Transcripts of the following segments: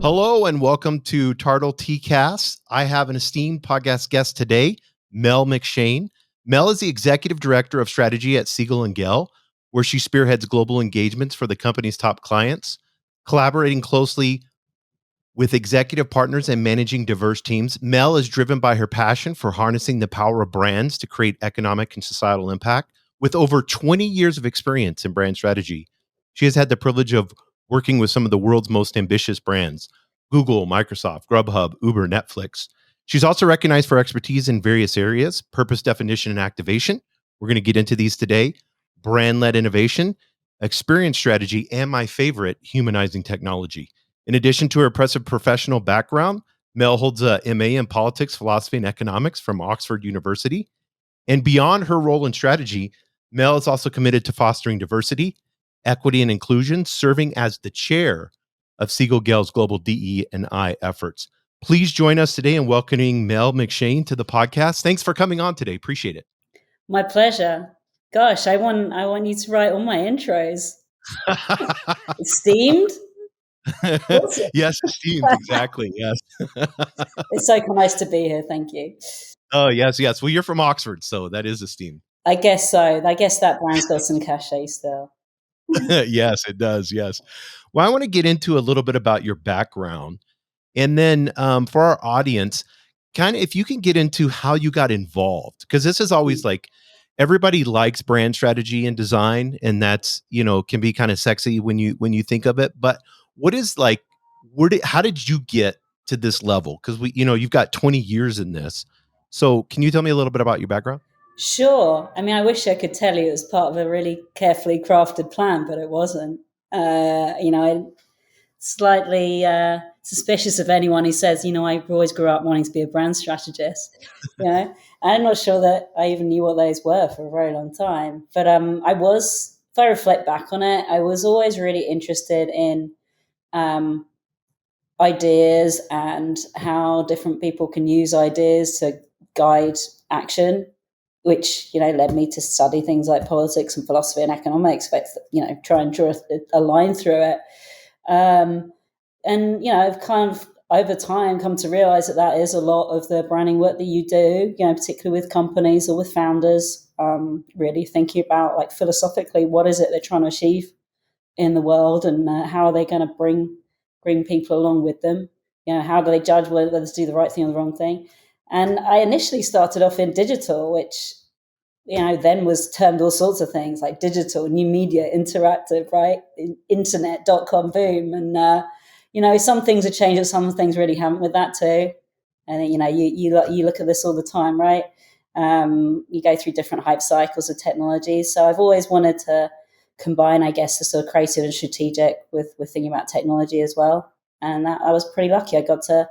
Hello and welcome to TARTLE TCAST. I have an esteemed podcast guest today, Mel McShane. Mel is the executive director of strategy at Siegel+Gale, where she spearheads global engagements for the company's top clients, collaborating closely with executive partners and managing diverse teams. Mel is driven by her passion for harnessing the power of brands to create economic and societal impact. With over 20 years of experience in brand strategy, she has had the privilege of working with some of the world's most ambitious brands: Google, Microsoft, Grubhub, Uber, Netflix. She's also recognized for expertise in various areas: purpose definition and activation. We're going to get into these today: brand-led innovation, experience strategy, and my favorite, humanizing technology. In addition to her impressive professional background, Mel holds a MA in politics, philosophy, and economics from Oxford University. And beyond her role in strategy, Mel is also committed to fostering diversity, equity, and inclusion, serving as the chair of Siegel+Gale's global DE&I efforts. Please join us today in welcoming Mel McShane to the podcast. Thanks for coming on today. Appreciate it. My pleasure. Gosh, I want you to write all my intros. Esteemed? Yes, esteemed. Exactly. Yes. It's so nice to be here. Thank you. Oh, yes. Well, you're from Oxford, so that is esteemed. I guess so. I guess that brand's got some cachet still. Yes, it does. Yes. Well, I want to get into a little bit about your background. And then for our audience, kind of if you can get into how you got involved, because this is always like everybody likes brand strategy and design, and that's, can be kind of sexy when you think of it. But what is like, how did you get to this level? Because you've got 20 years in this. So can you tell me a little bit about your background? Sure. I mean, I wish I could tell you it was part of a really carefully crafted plan, but it wasn't. I'm slightly suspicious of anyone who says, I always grew up wanting to be a brand strategist. I'm not sure that I even knew what those were for a very long time. But if I reflect back on it, I was always really interested in ideas and how different people can use ideas to guide action, which, led me to study things like politics and philosophy and economics, but, try and draw a line through it. And, I've kind of over time come to realize that is a lot of the branding work that you do, particularly with companies or with founders, really thinking about like philosophically, what is it they're trying to achieve in the world, and how are they going to bring people along with them? How do they judge whether to do the right thing or the wrong thing? And I initially started off in digital, which, then was termed all sorts of things like digital, new media, interactive, right? Internet.com boom. And, some things have changed and some things really haven't with that too. And, you look at this all the time, right? You go through different hype cycles of technology. So I've always wanted to combine, I guess, the sort of creative and strategic with thinking about technology as well. And I was pretty lucky. I got to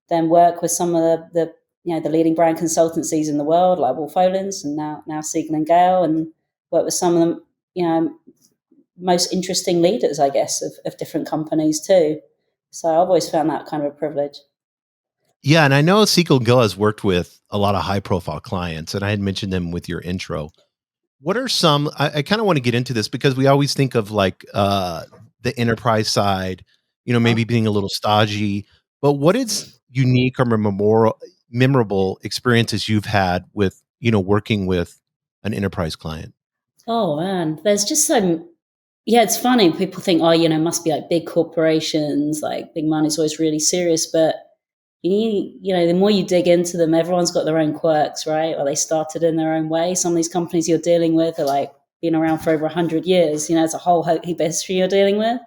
then work with some of the leading brand consultancies in the world, like Wolf Olins and now Siegel+Gale, and work with some of the most interesting leaders, I guess, of different companies too. So I've always found that kind of a privilege. Yeah, and I know Siegel+Gale has worked with a lot of high-profile clients, and I had mentioned them with your intro. What are some, I kind of want to get into this because we always think of like the enterprise side, maybe being a little stodgy, but what is unique or memorable experiences you've had with, working with an enterprise client? Oh, man, there's just some, it's funny. People think, must be like big corporations, like big money's always really serious, but the more you dig into them, everyone's got their own quirks, right? Or they started in their own way. Some of these companies you're dealing with are like been around for over 100 years. It's a whole heap of history you're dealing with.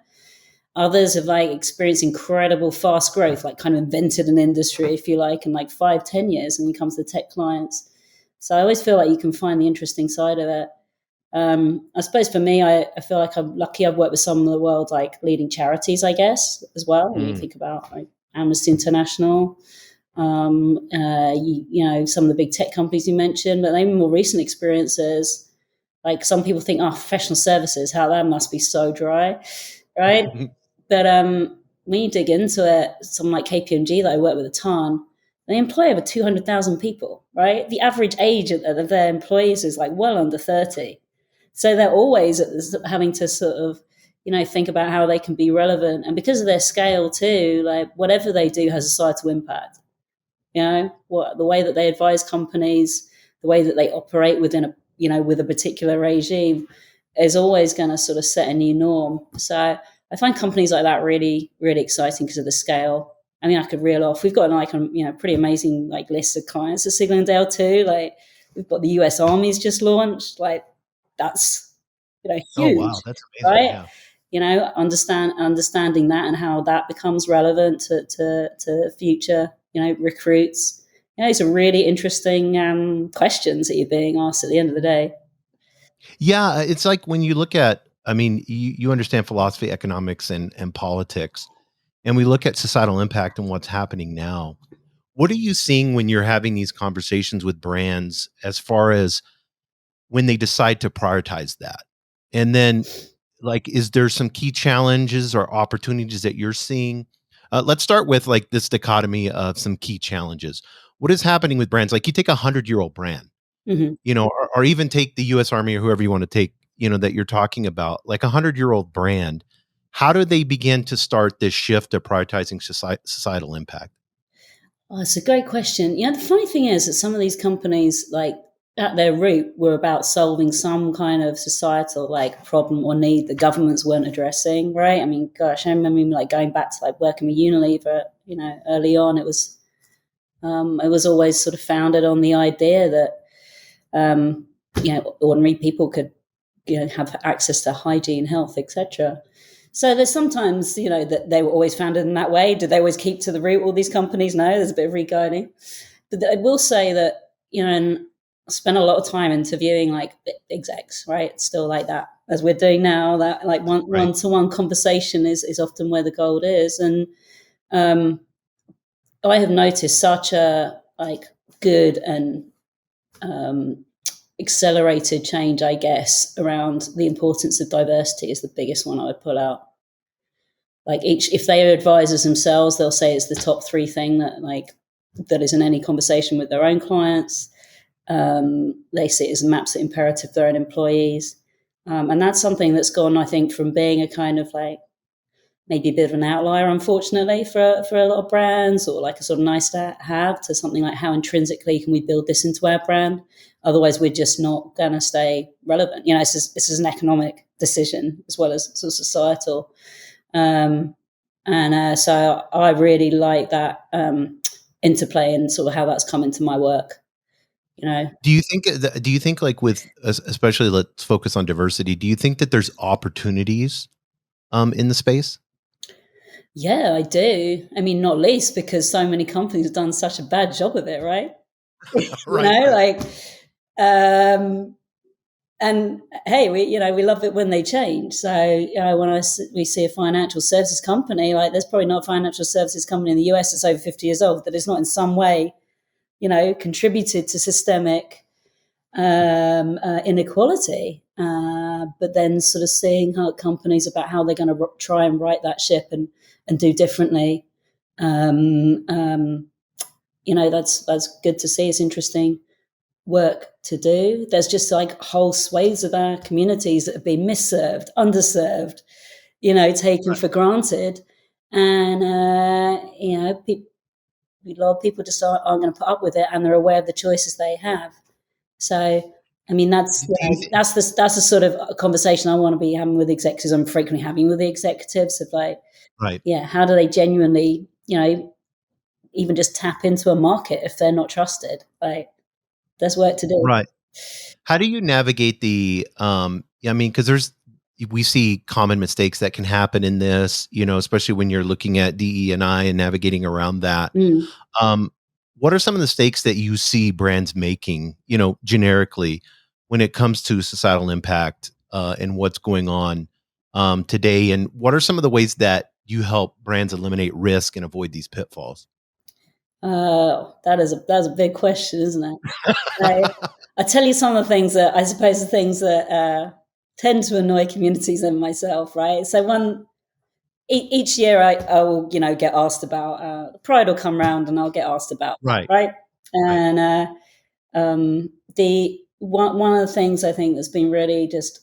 Others have like experienced incredible fast growth, like kind of invented an industry, if you like, in like 5-10 years, and you come to the tech clients. So I always feel like you can find the interesting side of it. I suppose for me, I feel like I'm lucky. I've worked with some of the world's like leading charities, I guess, as well. When you think about like Amnesty International, some of the big tech companies you mentioned, but maybe more recent experiences, like some people think, professional services, how that must be so dry, right? But when you dig into it, someone like KPMG that I work with a ton, they employ over 200,000 people, right? The average age of their employees is like well under 30. So they're always having to sort of, think about how they can be relevant. And because of their scale too, like whatever they do has a societal impact. What the way that they advise companies, the way that they operate within with a particular regime is always going to sort of set a new norm. So I find companies like that really, really exciting because of the scale. I mean, I could reel off. We've got pretty amazing list of clients at Siegel+Gale too. Like we've got the U.S. Army's just launched. Like that's Oh, huge, wow. That's amazing. right? Yeah. Understanding that and how that becomes relevant to future recruits. These are really interesting questions that you're being asked at the end of the day. Yeah. It's like when you look at, I mean, you understand philosophy, economics, and politics, and we look at societal impact and what's happening now. What are you seeing when you're having these conversations with brands as far as when they decide to prioritize that? And then, like, is there some key challenges or opportunities that you're seeing? Let's start with like this dichotomy of some key challenges. What is happening with brands? Like, you take a 100-year-old brand, Mm-hmm. or even take the US Army or whoever you want to take, that you're talking about, like a 100-year-old brand. How do they begin to start this shift of prioritizing societal impact? Oh, it's a great question. The funny thing is that some of these companies, like at their root, were about solving some kind of societal problem or need that governments weren't addressing, right? I mean, gosh, I remember going back to working with Unilever. Early on, it was always sort of founded on the idea that ordinary people could have access to hygiene, health, etc. So there's sometimes, that they were always founded in that way. Did they always keep to the root, all these companies? No, there's a bit of re-guiding. But I will say that, and I spent a lot of time interviewing execs, right? It's still like that, as we're doing now, that one-to-one conversation is often where the gold is. And I have noticed such a good and accelerated change, I guess, around the importance of diversity is the biggest one I would pull out. If they are advisors themselves, they'll say it's the top three thing that is in any conversation with their own clients. They see it as an absolute imperative for their own employees. And that's something that's gone, I think, from being a kind of maybe a bit of an outlier, unfortunately, for a lot of brands, or a sort of nice to have, to something like how intrinsically can we build this into our brand? Otherwise, we're just not going to stay relevant. This is an economic decision as well as sort of societal. So I really like that interplay and sort of how that's come into my work. Do you think like with, especially let's focus on diversity, do you think that there's opportunities in the space? Yeah, I do. I mean, not least because so many companies have done such a bad job of it, right? Right. And hey, we love it when they change. So when we see a financial services company, there's probably not a financial services company in the US that's over 50 years old that is not in some way, contributed to systemic inequality. But then sort of seeing how companies about how they're going to try and right that ship and do differently. That's good to see. It's interesting work to do. There's just whole swathes of our communities that have been misserved, underserved, taken for granted. And, a lot of people just aren't going to put up with it, and they're aware of the choices they have. So, I mean, that's that's the sort of conversation I want to be having with executives. I'm frequently having with the executives of Right. how do they genuinely, even just tap into a market if they're not trusted? There's work to do. Right. How do you navigate I mean, because we see common mistakes that can happen in this, especially when you're looking at DE&I and navigating around that. What are some of the mistakes that you see brands making, generically when it comes to societal impact and what's going on today? And what are some of the ways that you help brands eliminate risk and avoid these pitfalls? That's a big question, isn't it? I tell you some of the things that I suppose the things that tend to annoy communities and myself, right? So each year I will get asked about Pride will come round and I'll get asked about Right. right, Right. and the one of the things I think that's been really just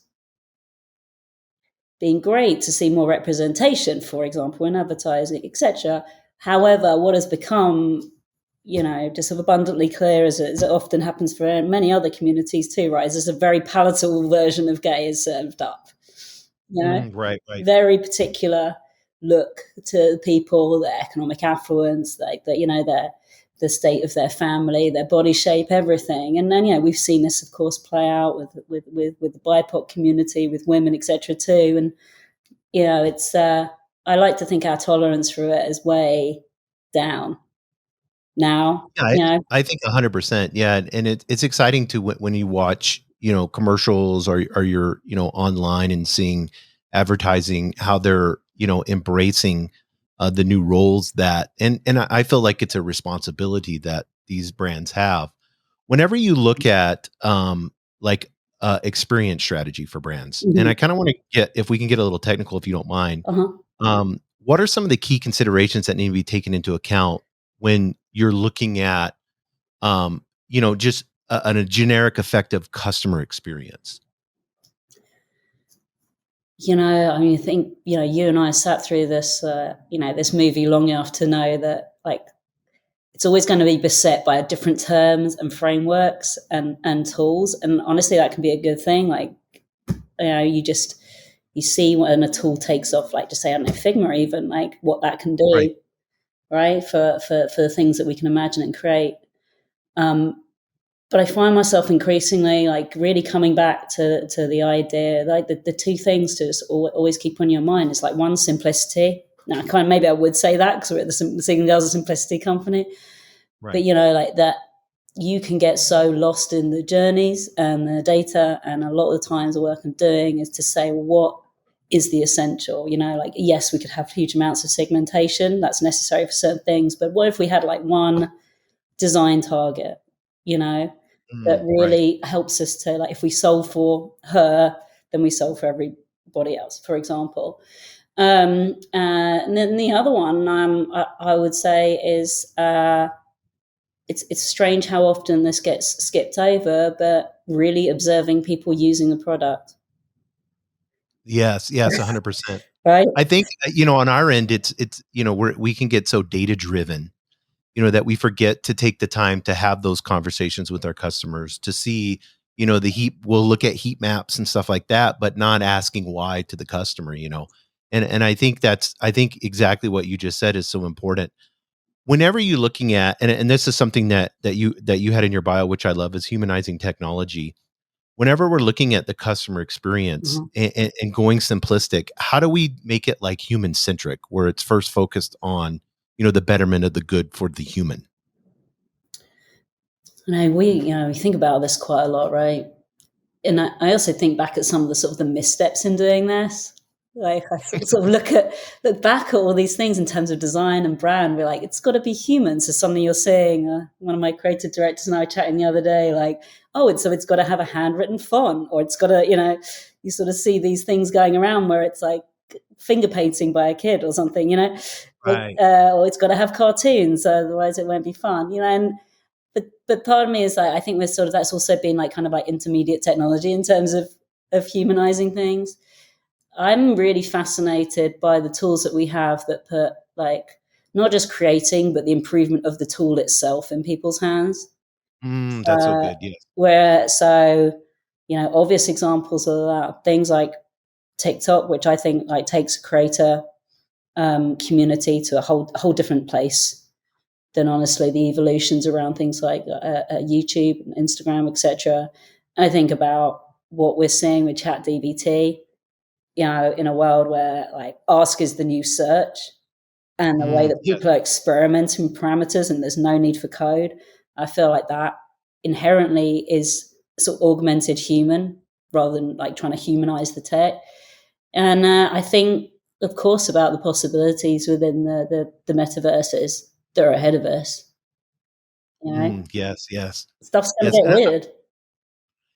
been great to see more representation, for example, in advertising, etc. However, what has become, just sort of abundantly clear, as it often happens for many other communities too, right, is there's a very palatable version of gay is served up. Right. Very particular look to people, their economic affluence, like the state of their family, their body shape, everything. And then we've seen this, of course, play out with the BIPOC community, with women, etc. too. And it's I like to think our tolerance for it is way down now. Yeah, I think 100%. Yeah, and it's exciting to when you watch, commercials or you're, online and seeing advertising, how they're, embracing the new roles that, and I feel like it's a responsibility that these brands have. Whenever you look at like experience strategy for brands, and I kind of want to get, if we can get a little technical, if you don't mind, what are some of the key considerations that need to be taken into account when you're looking at, just a generic effective customer experience? I mean, I think, you and I sat through this, this movie long enough to know that, like, it's always going to be beset by different terms and frameworks and tools. And honestly, that can be a good thing. Like, you see when a tool takes off, like, just say, I don't know, Figma, even, like, what that can do, right? For the things that we can imagine and create. But I find myself increasingly, like, really coming back to the idea, like, the two things to just always keep on your mind is, like, one, simplicity. Now, maybe I would say that because we're at the Siegel+Gale's a simplicity company, but like that, you can get so lost in the journeys and the data, and a lot of the times the work I'm doing is to say, well, what is the essential? Like, yes, we could have huge amounts of segmentation that's necessary for certain things, but what if we had, like, one design target, that really helps us to, like, if we solve for her, then we solve for everybody else, for example. And then the other one, I would say, is it's strange how often this gets skipped over, but really observing people using the product. Yes, 100%. Right. I think, on our end, it's, we can get so data driven, that we forget to take the time to have those conversations with our customers to see, the heat. We'll look at heat maps and stuff like that, but not asking why to the customer, and I think I think exactly what you just said is so important. Whenever you're looking at, and this is something that you had in your bio, which I love, is humanizing technology. Whenever we're looking at the customer experience and going simplistic, how do we make it, like, human centric, where it's first focused on, the betterment of the good for the human? We think about this quite a lot, right? And I also think back at some of the sort of the missteps in doing this. Like, I sort of look back at all these things in terms of design and brand. We're like, it's got to be human. So something you're saying, one of my creative directors and I were chatting the other day, like, it's got to have a handwritten font, or it's got to, you sort of see these things going around where it's like finger painting by a kid or something, Right. or it's got to have cartoons, otherwise it won't be fun, and but part of me is like, I think we're sort of, that's also been, like, kind of like intermediate technology in terms of humanizing things. I'm really fascinated by the tools that we have that put, like, not just creating, but the improvement of the tool itself in people's hands. That's so good. Yes. Obvious examples of that, things like TikTok, which I think, like, takes a creator community to a whole different place than, honestly, the evolutions around things like YouTube and Instagram, etc. I think about what we're seeing with ChatGPT, in a world where, like, ask is the new search, and the way that people are experimenting with parameters and there's no need for code. I feel like that inherently is sort of augmented human rather than, like, trying to humanize the tech. And I think, of course, about the possibilities within the metaverses that are ahead of us. Yes. Stuff's going to Yes. get weird.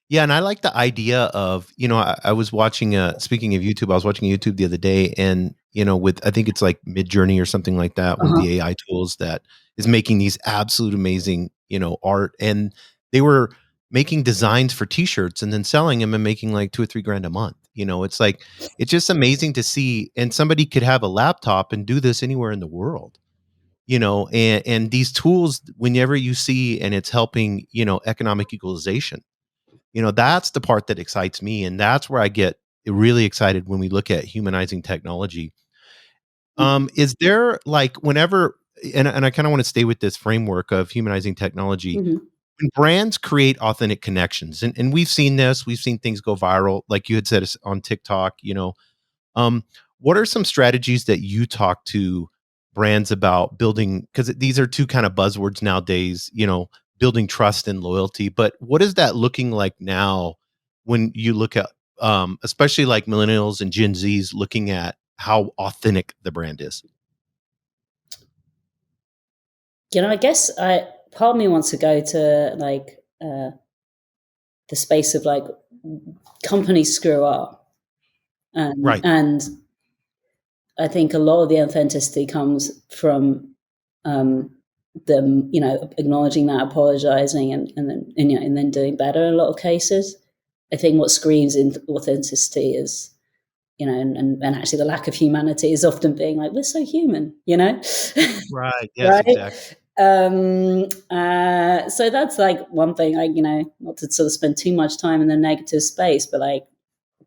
Yeah, and I like the idea of, I was watching, speaking of YouTube, I was watching YouTube the other day, and, with, I think it's like Midjourney or something like that, one of the AI tools that is making these absolute amazing, art. And they were making designs for t-shirts and then selling them and making like 2 or 3 grand a month. It's like, it's just amazing to see. And somebody could have a laptop and do this anywhere in the world, and these tools, whenever you see, and it's helping, economic equalization, that's the part that excites me. And that's where I get really excited when we look at humanizing technology. Is there like whenever, and I kind of want to stay with this framework of humanizing technology, Mm-hmm. when brands create authentic connections, and we've seen this, we've seen things go viral, like you had said on TikTok, um, what are some strategies that you talk to brands about building? Because these are two kind of buzzwords nowadays, building trust and loyalty. But what is that looking like now when you look at, especially like millennials and Gen Zs looking at how authentic the brand is? I guess part of me wants to go to like the space of like companies screw up, Right. and I think a lot of the authenticity comes from um, them, acknowledging that, apologizing, and then doing better in a lot of cases. I think what screams in authenticity is, and actually the lack of humanity is often being like, we're so human, Right. Yes, right? exactly. So that's like one thing, not to sort of spend too much time in the negative space, but like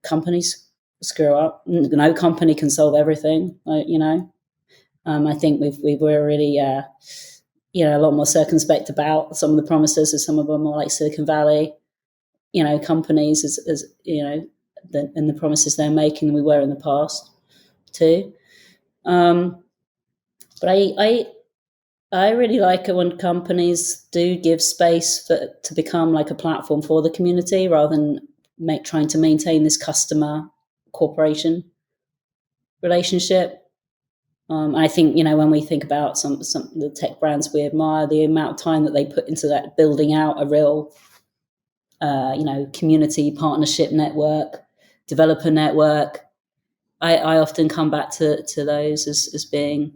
companies screw up. No company can solve everything, I think we're really, a lot more circumspect about some of the promises of some of them more like Silicon Valley, companies and the promises they're making than we were in the past too. But I really like it when companies do give space to become like a platform for the community rather than trying to maintain this customer corporation relationship. I think when we think about some of the tech brands we admire, the amount of time that they put into that, building out a real community partnership network, developer network. I often come back to those as being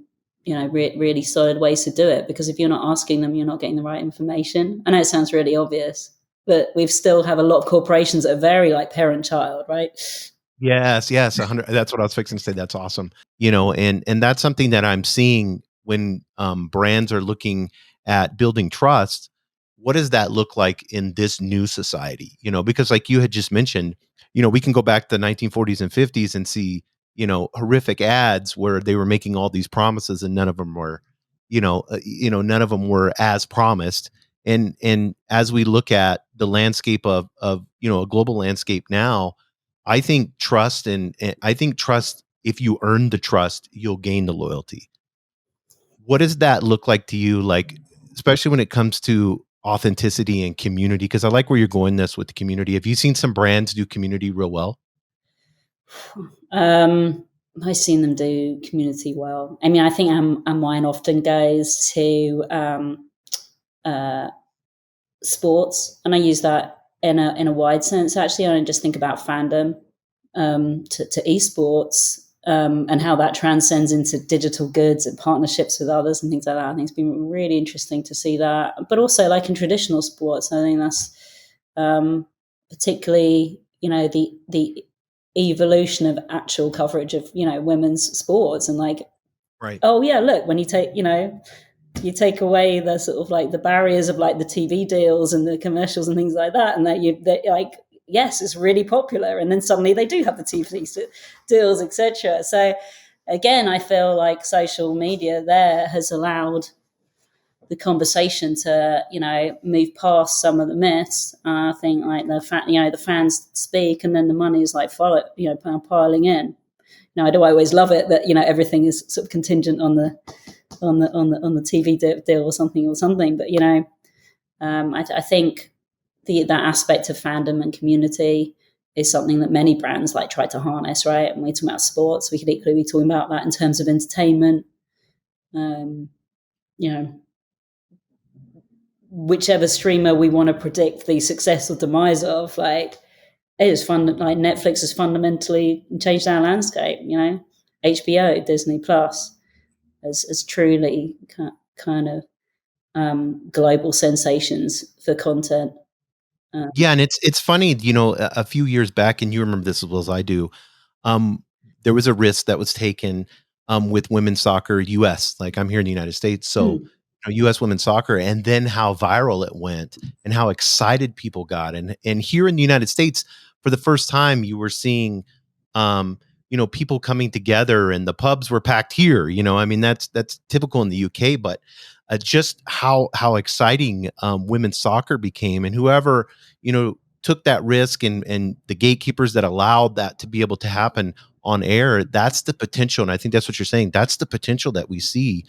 really solid ways to do it, because if you're not asking them, you're not getting the right information. I know it sounds really obvious, but we still have a lot of corporations that are very like parent child, right? Yes, yes, 100. That's what I was fixing to say. That's awesome. And that's something that I'm seeing when brands are looking at building trust. What does that look like in this new society? Because like you had just mentioned, we can go back to the 1940s and 50s and see, horrific ads where they were making all these promises and none of them were, none of them were as promised. And as we look at the landscape of a global landscape now, I think trust, and I think trust, if you earn the trust, you'll gain the loyalty. What does that look like to you? Like, especially when it comes to authenticity and community, because I like where you're going this with the community. Have you seen some brands do community real well? Um, I've seen them do community well. I mean, I think mine often goes to uh, sports, and I use that in a wide sense. Actually, I don't just think about fandom to esports, and how that transcends into digital goods and partnerships with others and things like that. I think it's been really interesting to see that. But also, like in traditional sports, I think that's particularly the evolution of actual coverage of women's sports, and like, Right. oh yeah, look, when you take away the sort of like the barriers of like the TV deals and the commercials and things like that, and that like, yes, it's really popular, and then suddenly they do have the TV deals, etc. So again, I feel like social media there has allowed the conversation to move past some of the myths. I think like the fact the fans speak, and then the money is like piling in. Now I do always love it that everything is sort of contingent on the TV deal or something. But I think that aspect of fandom and community is something that many brands like try to harness, right? And we talk about sports, we could equally be talking about that in terms of entertainment. Um, you know, whichever streamer we want to predict the success or demise of, like it is fun. Like Netflix has fundamentally changed our landscape. HBO, Disney Plus, as truly kind of global sensations for content. Yeah, and it's funny, a few years back, and you remember this as well as I do. Um, there was a risk that was taken with women's soccer US. Like, I'm here in the United States, so Mm, US women's soccer, and then how viral it went and how excited people got. And here in the United States, for the first time, you were seeing people coming together, and the pubs were packed here. I mean, that's typical in the UK, but just how exciting women's soccer became, and whoever took that risk, and the gatekeepers that allowed that to be able to happen on air, that's the potential. And I think that's what you're saying. That's the potential that we see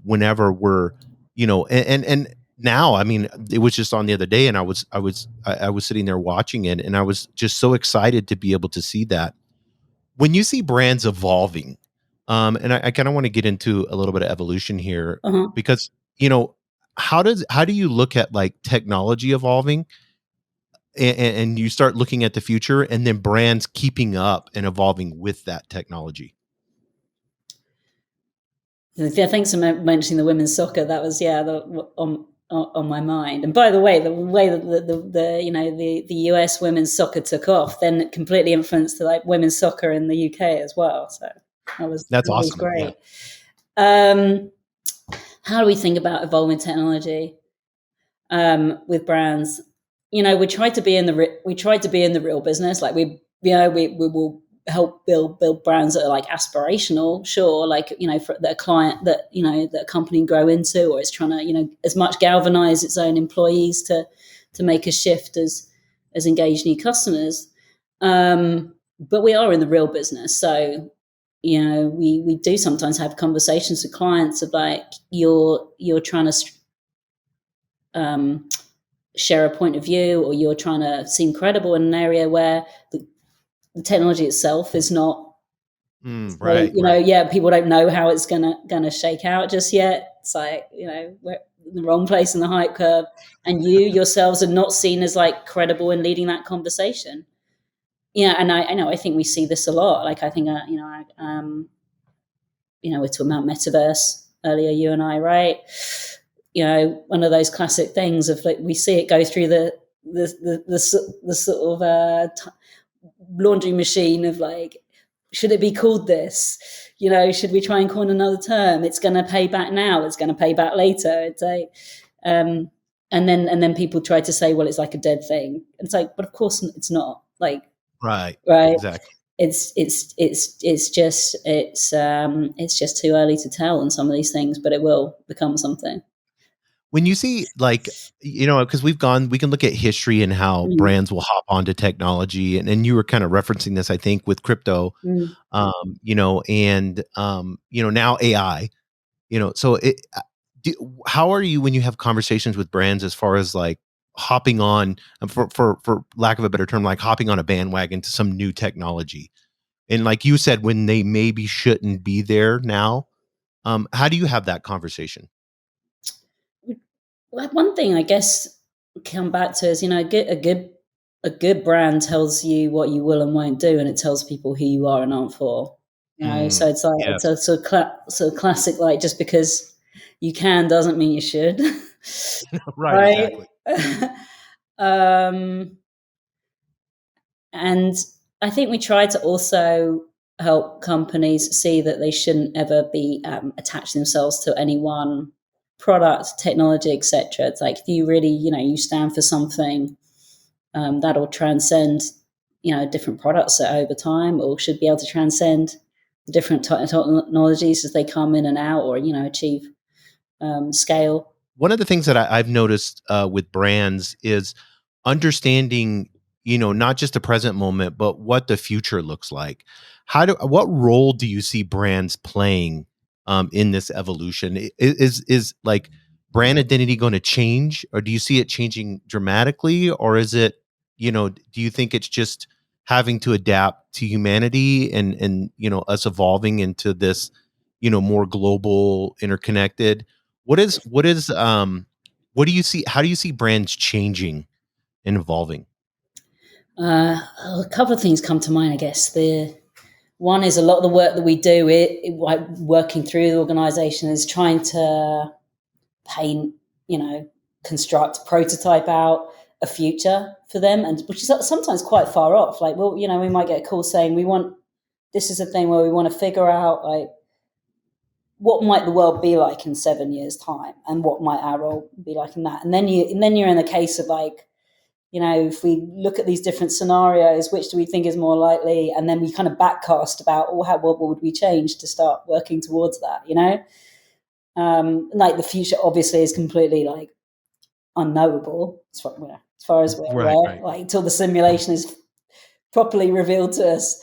whenever we're, and now, I mean, it was just on the other day, and I was sitting there watching it, and I was just so excited to be able to see that. When you see brands evolving, and I kind of want to get into a little bit of evolution here, uh-huh. because how do you look at like technology evolving, and you start looking at the future, and then brands keeping up and evolving with that technology? Yeah, thanks for mentioning the women's soccer. That was on my mind. And by the way that the US women's soccer took off, then it completely influenced like women's soccer in the UK as well. So That's that was awesome. Yeah. great. How do we think about evolving technology with brands? We tried to be in the real business. Like we will help build brands that are like aspirational, sure, like for the client that that a company grow into, or it's trying to as much galvanize its own employees to make a shift as engage new customers. But we are in the real business, so we do sometimes have conversations with clients of like you're trying to share a point of view, or you're trying to seem credible in an area where the technology itself is not. So, Right. people don't know how it's gonna shake out just yet. It's like, we're in the wrong place in the hype curve, and you yourselves are not seen as like credible in leading that conversation. Yeah, and I know I think we see this a lot. Like I think we're talking about metaverse earlier, you and I, right? One of those classic things of like we see it go through the sort of laundry machine of like, should it be called this? Should we try and coin another term? It's going to pay back now. It's going to pay back later. It's like, and then people try to say, well, it's like a dead thing. And it's like, but of course it's not. Like, Right. right? Exactly. It's just too early to tell on some of these things, but it will become something. When you see, like, because we can look at history and how Mm, brands will hop onto technology, and you were kind of referencing this, I think, with crypto, mm. and now AI. So how are you when you have conversations with brands, as far as like hopping on, for lack of a better term, like hopping on a bandwagon to some new technology, and like you said, when they maybe shouldn't be there now, how do you have that conversation? Well, one thing I guess come back to is a good brand tells you what you will and won't do, and it tells people who you are and aren't for. So it's like it's Yes. a sort of classic, like just because you can doesn't mean you should, Right. right? Exactly. um, and I think we try to also help companies see that they shouldn't ever be attach themselves to any one product, technology, etc. It's like, if you really, you stand for something, that'll transcend, different products over time, or should be able to transcend the different technologies as they come in and out, or achieve scale. One of the things that I've noticed with brands is understanding, not just the present moment, but what the future looks like. What role do you see brands playing in this evolution? Is like brand identity going to change, or do you see it changing dramatically, or is it, do you think it's just having to adapt to humanity, and us evolving into this, more global, interconnected? What do you see? How do you see brands changing and evolving? A couple of things come to mind, I guess. The one is a lot of the work that we do, like working through the organization, is trying to paint, construct, prototype out a future for them, and which is sometimes quite far off. Like, well, we might get a call saying this is a thing where we want to figure out like what might the world be like in 7 years' time, and what might our role be like in that. And then you're in the case of like, if we look at these different scenarios, which do we think is more likely? And then we kind of backcast about, what would we change to start working towards that? Like the future obviously is completely like unknowable as far as we're aware, Right. like until the simulation is properly revealed to us.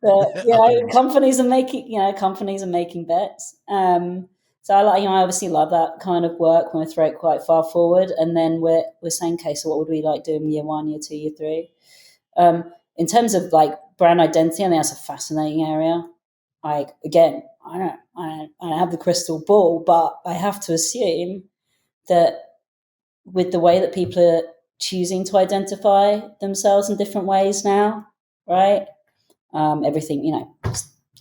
But companies are making bets. So I obviously love that kind of work when we throw it quite far forward, and then we're saying, okay, so what would we like do in year 1, year 2, year 3? In terms of like brand identity, I think that's a fascinating area. Like, again, I don't have the crystal ball, but I have to assume that with the way that people are choosing to identify themselves in different ways now, right? Everything,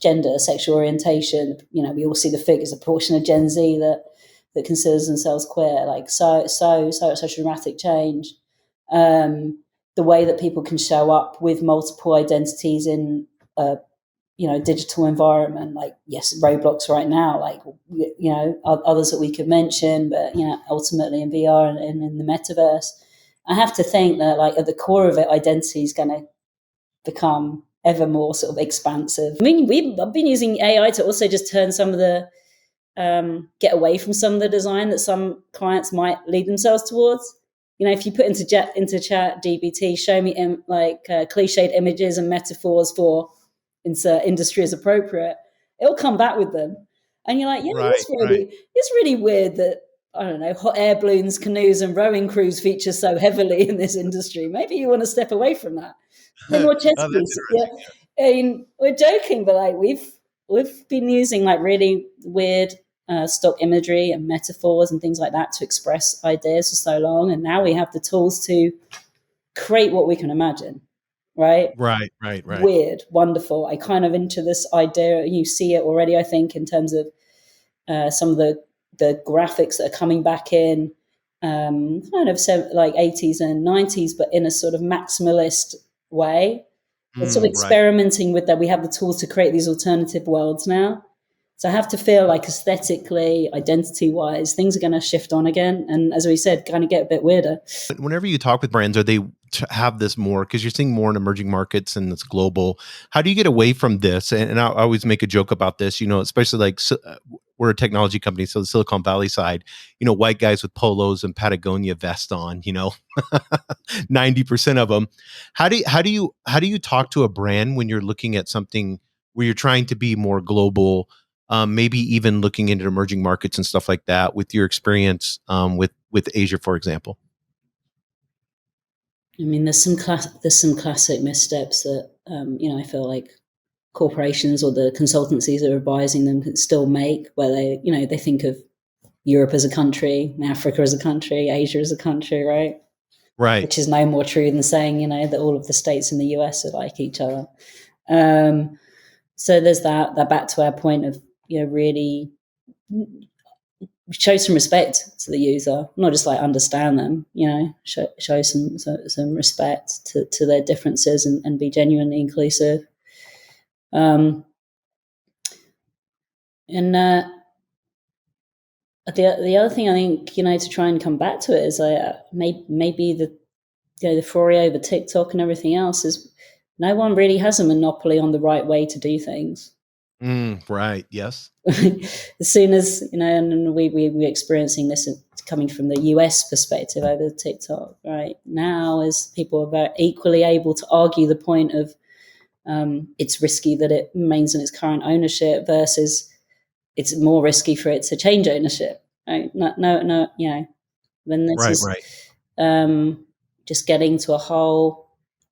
gender, sexual orientation, we all see the figures, a portion of Gen Z that considers themselves queer, like such a dramatic change. The way that people can show up with multiple identities in a digital environment, like, yes, Roblox right now, like, others that we could mention, but ultimately in VR and in the metaverse. I have to think that, like, at the core of it, identity is going to become ever more sort of expansive. I mean, I've been using AI to also just turn some of the get away from some of the design that some clients might lead themselves towards. If you put into chat GPT, show me cliched images and metaphors for insert industry as appropriate, it'll come back with them, and you're like, it's really weird that, I don't know, hot air balloons, canoes, and rowing crews feature so heavily in this industry. Maybe you want to step away from that. More chess pieces. I mean, we're joking, but like we've been using like really weird stock imagery and metaphors and things like that to express ideas for so long, and now we have the tools to create what we can imagine. Right. Weird, wonderful. I kind of into this idea. You see it already, I think, in terms of some of the graphics that are coming back in, kind of like 80s and 90s, but in a sort of maximalist way. It's sort of experimenting with that. We have the tools to create these alternative worlds now. So I have to feel like aesthetically, identity-wise, things are going to shift on again. And as we said, kind of get a bit weirder. Whenever you talk with brands, are they to have this more, because you're seeing more in emerging markets and it's global? How do you get away from this? And I always make a joke about this, especially like we're a technology company, so the Silicon Valley side, white guys with polos and Patagonia vest on, 90% of them. How do you talk to a brand when you're looking at something where you're trying to be more global? Maybe even looking into emerging markets and stuff like that, with your experience with Asia, for example. I mean, there's some classic missteps that I feel like corporations or the consultancies that are advising them can still make, where they think of Europe as a country, Africa as a country, Asia as a country, right? Right. Which is no more true than saying that all of the states in the US are like each other. So there's that back to our point of really show some respect to the user, not just like understand them, show some respect to their differences and be genuinely inclusive. And the other thing I think, to try and come back to it is maybe the foray over TikTok and everything else is no one really has a monopoly on the right way to do things. Right. Yes. As soon as, and we're experiencing this coming from the US perspective over TikTok, right? Now, as people are very equally able to argue the point of it's risky that it remains in its current ownership versus it's more risky for it to change ownership, right? No, then this is just getting to a whole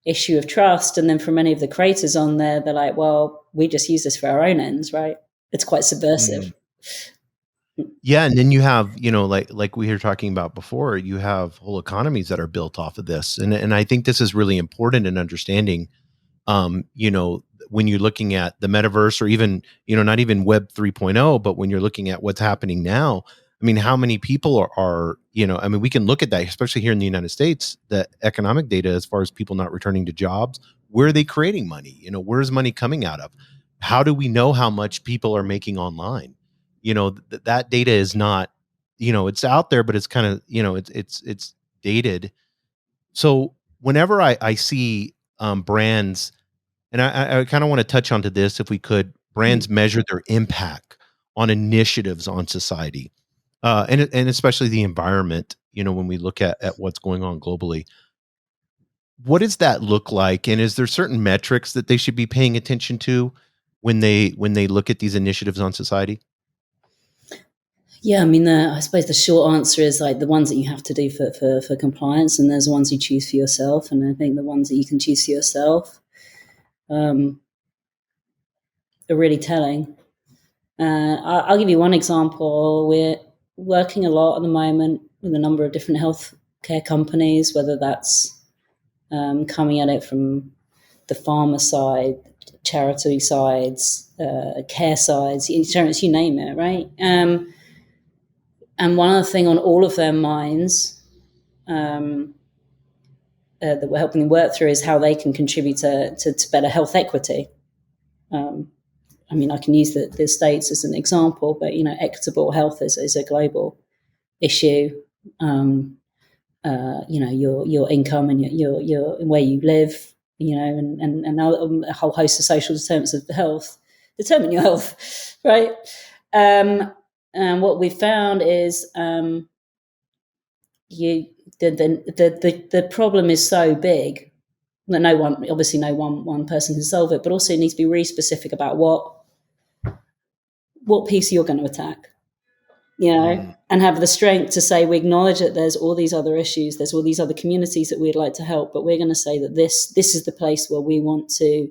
issue of trust. And then for many of the creators on there, they're like, well, we just use this for our own ends, right? It's quite subversive. Yeah. And then you have, like we were talking about before, you have whole economies that are built off of this. And I think this is really important in understanding, when you're looking at the metaverse, or even, not even Web 3.0, but when you're looking at what's happening now, I mean, how many people are, I mean, we can look at that, especially here in the United States, the economic data as far as people not returning to jobs. Where are they creating money? Where's money coming out of? How do we know how much people are making online? That data is not, it's out there, but it's kind of, it's dated. So whenever I see brands, and I kind of want to touch onto this, if we could, brands measure their impact on initiatives on society, and especially the environment. When we look at what's going on globally, what does that look like? And is there certain metrics that they should be paying attention to when they look at these initiatives on society? Yeah, I mean, I suppose the short answer is like the ones that you have to do for compliance, and there's the ones you choose for yourself. And I think the ones that you can choose for yourself are really telling. I'll give you one example. We're working a lot at the moment with a number of different healthcare companies, whether that's coming at it from the pharma side, charity sides, care sides, insurance, you name it, right? And one other thing on all of their minds that we're helping them work through is how they can contribute to better health equity. I mean, I can use the States as an example, but, equitable health is a global issue. Your income and your where you live, and a whole host of social determinants of health determine your health, right? And what we found is the problem is so big that no one person can solve it, but also it needs to be really specific about what piece you're going to attack, and have the strength to say, we acknowledge that there's all these other issues, there's all these other communities that we'd like to help, but we're going to say that this is the place where we want to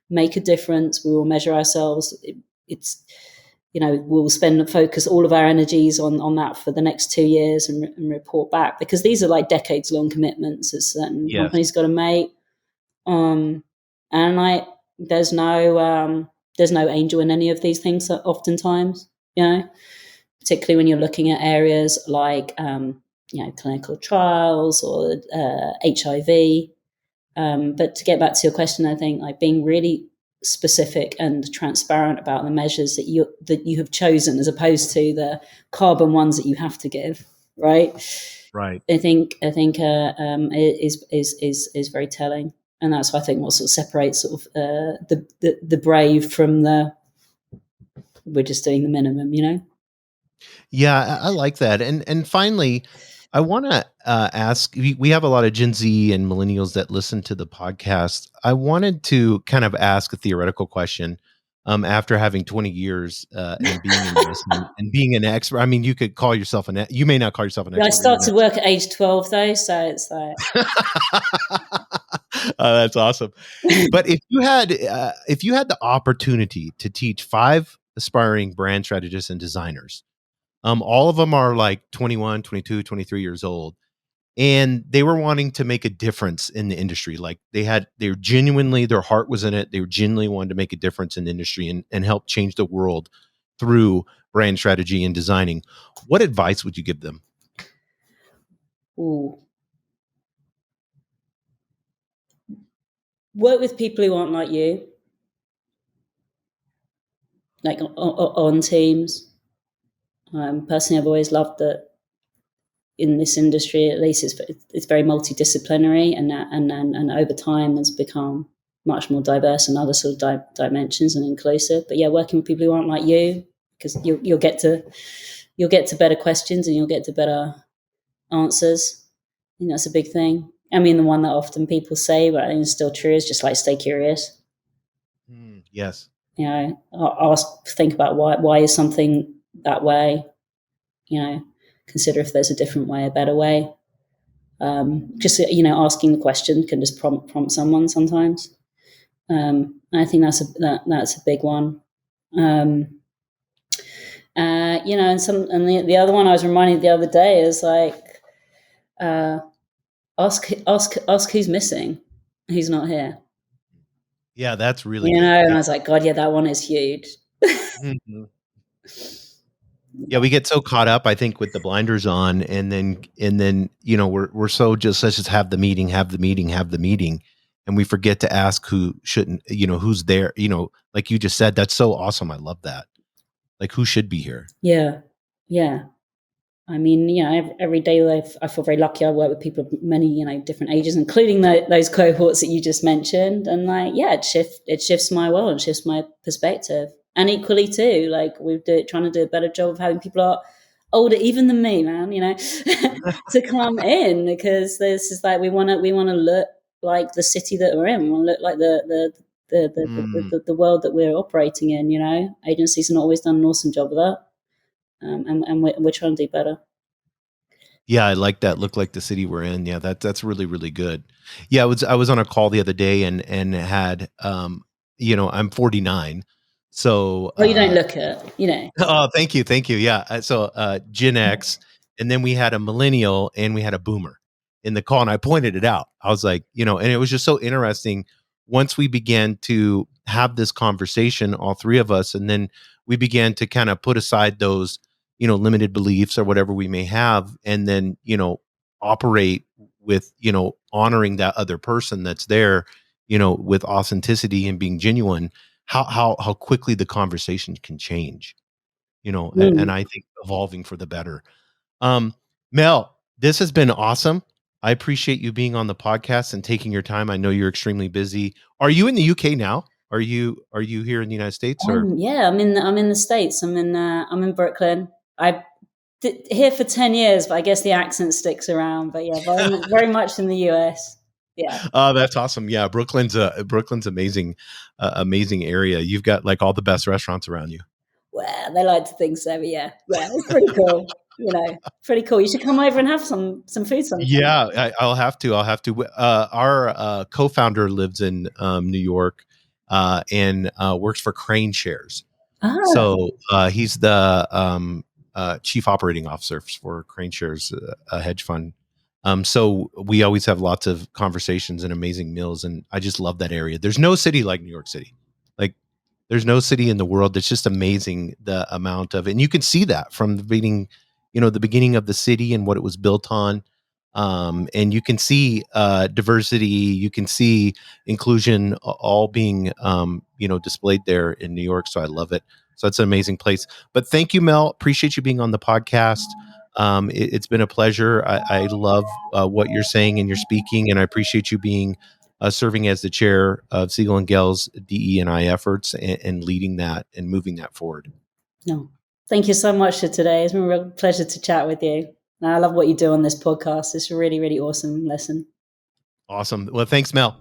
make a difference. We will measure ourselves. It's we'll focus all of our energies on that for the next 2 years and report back, because these are like decades long commitments that certain companies got to make. And there's no angel in any of these things oftentimes, particularly when you're looking at areas like clinical trials or HIV. But to get back to your question, I think like being really specific and transparent about the measures that you have chosen, as opposed to the carbon ones that you have to give, right? I think is very telling, and that's, I think, what sort of separates sort of the brave from the we're just doing the minimum, Yeah, I like that. And finally, I want to ask, we have a lot of Gen Z and millennials that listen to the podcast. I wanted to kind of ask a theoretical question after having 20 years and being in this and being an expert. I mean, you could call yourself you may not call yourself an expert. I started work at age 12 though, so it's like that's awesome. But if you had the opportunity to teach 5 aspiring brand strategists and designers, all of them are like 21, 22, 23 years old, and they were wanting to make a difference in the industry. Like they were genuinely, their heart was in it. They were genuinely wanted to make a difference in the industry and help change the world through brand strategy and designing. What advice would you give them? Ooh. Work with people who aren't like you, like on teams. Personally, I've always loved that in this industry, at least, it's very multidisciplinary, and over time has become much more diverse in other sort of dimensions and inclusive. But yeah, working with people who aren't like you, because you'll get to better questions and you'll get to better answers. I think that's a big thing. I mean, the one that often people say, but I think it's still true, is just like stay curious. Yes. Think about why is something that way. Consider if there's a different way, a better way. Just asking the question can just prompt someone sometimes. I think that's a big one. And the other one I was reminded the other day is like, ask who's missing, who's not here. Yeah, that's really good. And I was like, God, yeah, that one is huge. Mm-hmm. Yeah, we get so caught up, I think, with the blinders on, and then we're so just, let's just have the meeting, and we forget to ask who shouldn't, who's there. Like you just said, that's so awesome. I love that. Like, who should be here? Yeah, yeah. I mean, every day I feel very lucky. I work with people of many, different ages, including those cohorts that you just mentioned. And it shifts my world and shifts my perspective. And equally too, like trying to do a better job of having people are older even than me, man, to come in, because this is like we want to look like the city that we're in. We want to look like the world that we're operating in. Agencies have not always done an awesome job of that. And we're trying to do better. Yeah, I like that. Look like the city we're in. Yeah, that's really, really good. Yeah, I was on a call the other day and had I'm 49, so Well, you don't look it. oh, thank you, thank you. Yeah, so Gen X, and then we had a millennial and we had a boomer in the call, and I pointed it out. I was like, and it was just so interesting once we began to have this conversation, all three of us, and then we began to kind of put aside those limited beliefs or whatever we may have, and then operate with honoring that other person that's there, with authenticity and being genuine. How quickly the conversation can change, and I think evolving for the better. Mel, this has been awesome. I appreciate you being on the podcast and taking your time. I know you're extremely busy. Are you in the UK now? Are you here in the United States, or? Yeah, I'm in the States. I'm in Brooklyn. I here for 10 years, but I guess the accent sticks around. But yeah, very much in the US. Yeah. Oh, that's awesome. Yeah, Brooklyn's amazing, amazing area. You've got like all the best restaurants around you. Well, they like to think so, but yeah, it's pretty cool. Pretty cool. You should come over and have some food sometime. Yeah, I'll have to. Our co-founder lives in New York, and works for Crane Shares. Ah, So he's the chief operating officer for Crane Shares, a hedge fund. So we always have lots of conversations and amazing meals, and I just love that area. There's no city like New York City. Like, there's no city in the world that's just amazing, the amount of, and you can see that from the beginning of the city and what it was built on. And you can see diversity, you can see inclusion, all being displayed there in New York. So I love it. So it's an amazing place. But thank you, Mel. Appreciate you being on the podcast. It's been a pleasure. I love what you're saying and you're speaking, and I appreciate you being serving as the chair of Siegel+Gale's DE&I efforts, and leading that and moving that forward. no. Thank you so much for today. It's been a real pleasure to chat with you. And I love what you do on this podcast. It's a really, really awesome lesson. Awesome. Well, thanks, Mel.